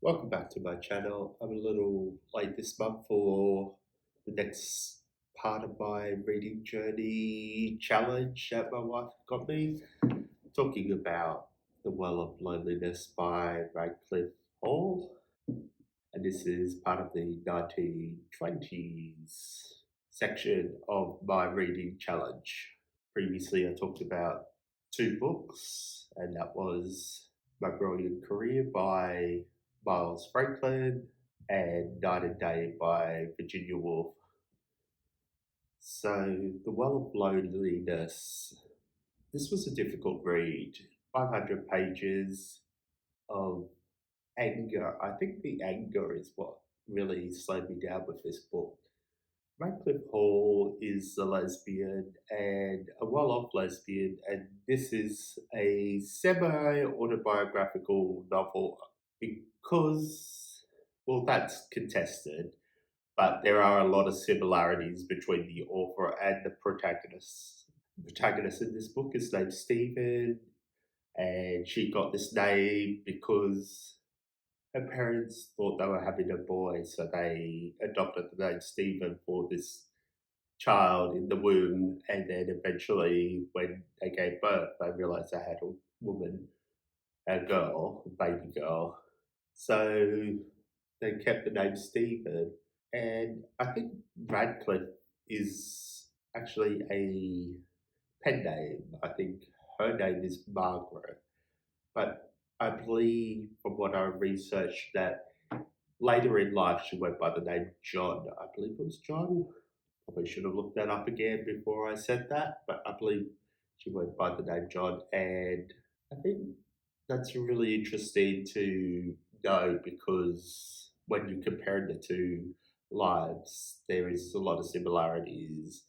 Welcome back to my channel. I'm a little late this month for the next part of my reading journey challenge that my wife got me. Talking about The Well of Loneliness by Radclyffe Hall. And this is part of the 1920s section of my reading challenge. Previously, I talked about two books, and that was My Brilliant Career by Miles Franklin and Night and Day by Virginia Woolf. So, The Well of Loneliness. This was a difficult read. 500 pages of anger. I think the anger is what really slowed me down with this book. Radclyffe Hall is a lesbian and a well off lesbian, and this is a semi autobiographical novel because, well, that's contested, but there are a lot of similarities between the author and the protagonist. The protagonist in this book is named Stephen, and she got this name because her parents thought they were having a boy, so they adopted the name Stephen for this child in the womb. And then eventually, when they gave birth, they realized they had a woman, a girl, a baby girl. So they kept the name Stephen. And I think Radclyffe is actually a pen name. I think her name is Margaret. But I believe from what I researched that later in life she went by the name John. I believe it was John. Probably should have looked that up again before I said that, but I believe she went by the name John. And I think that's really interesting to know because when you compare the two lives, there is a lot of similarities.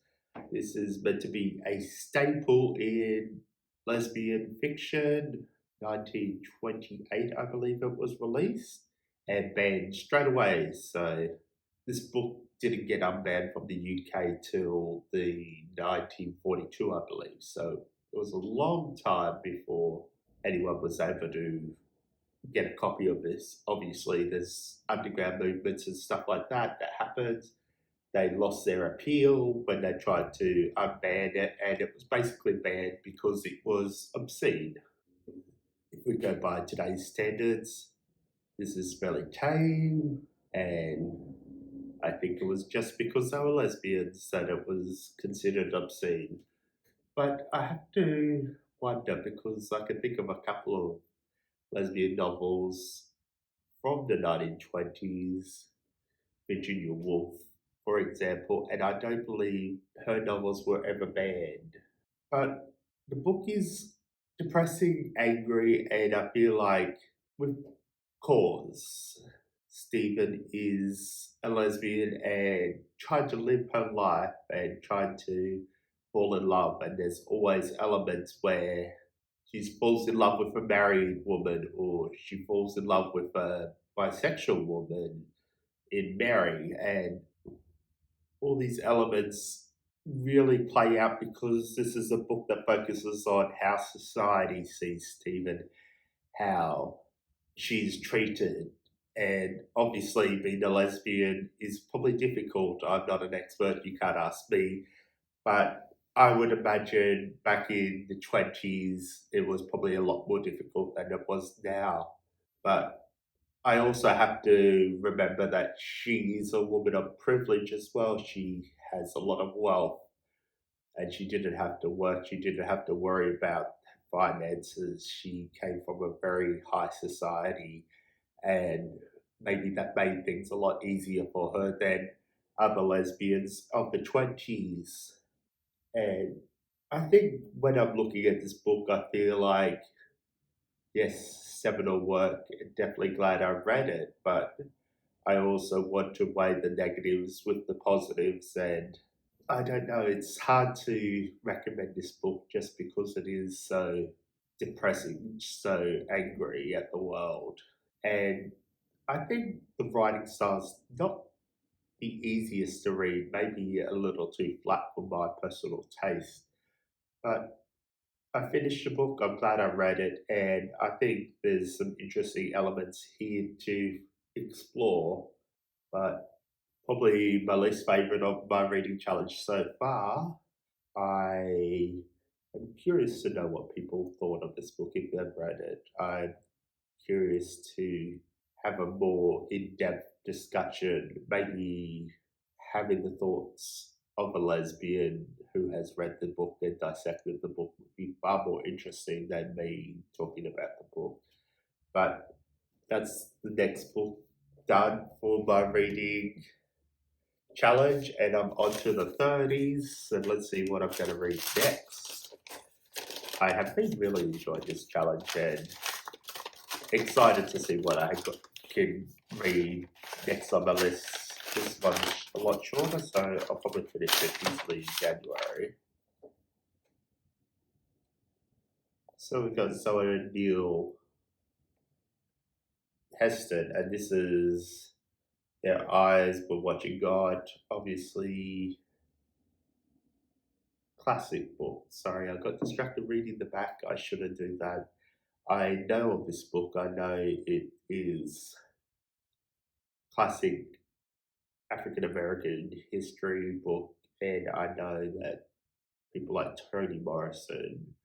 This is meant to be a staple in lesbian fiction. 1928, I believe it was released and banned straight away. So this book didn't get unbanned from the UK till the 1942, I believe. So it was a long time before anyone was able to get a copy of this. Obviously, there's underground movements and stuff like that that happened. They lost their appeal when they tried to unban it, and it was basically banned because it was obscene. If we go by today's standards, this is fairly tame, and I think it was just because they were lesbians that it was considered obscene. But I have to wonder because I can think of a couple of lesbian novels from the 1920s, Virginia Woolf, for example, and I don't believe her novels were ever banned. But the book is depressing, angry, and I feel like with cause. Stephen is a lesbian and trying to live her life and trying to fall in love, and there's always elements where she falls in love with a married woman or she falls in love with a bisexual woman in Mary, and all these elements really play out because this is a book that focuses on how society sees Stephen, how she's treated. And obviously, being a lesbian is probably difficult. I'm not an expert, you can't ask me. But I would imagine back in the 20s, it was probably a lot more difficult than it was now. But I also have to remember that she is a woman of privilege as well. She has a lot of wealth and she didn't have to work. She didn't have to worry about finances. She came from a very high society, and maybe that made things a lot easier for her than other lesbians of the 20s. And I think when I'm looking at this book, I feel like, yes, seminal work, definitely glad I read it, but I also want to weigh the negatives with the positives, and I don't know, it's hard to recommend this book just because it is so depressing, so angry at the world. And I think the writing style's not the easiest to read, maybe a little too flat for my personal taste, but I finished the book. I'm glad I read it, and I think there's some interesting elements here to explore. But probably my least favorite of my reading challenge so far. I am curious to know what people thought of this book if they've read it. I'm curious to have a more in depth discussion, maybe having the thoughts of a lesbian who has read the book and dissected the book would be far more interesting than me talking about the book. But that's the next book done for my reading challenge, and I'm on to the 30s, and let's see what I'm going to read next. I have been really enjoying this challenge and excited to see what can read next on my list. This one's a lot shorter, so I'll probably finish it easily in January. So we've got Zoe Neil Heston, and this is Their Eyes Were Watching God. Obviously, classic book. Sorry, I got distracted reading the back. I shouldn't do that. I know of this book. I know it is classic African American history book, and I know that people like Toni Morrison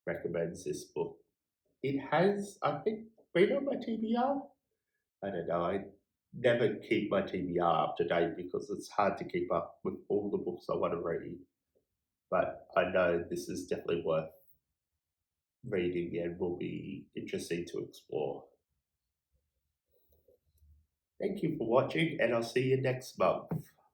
recommends this book. It has, I think, been on my TBR. I don't know. I never keep my TBR up to date because it's hard to keep up with all the books I want to read. But I know this is definitely worth reading and will be interesting to explore. Thank you for watching, and I'll see you next month.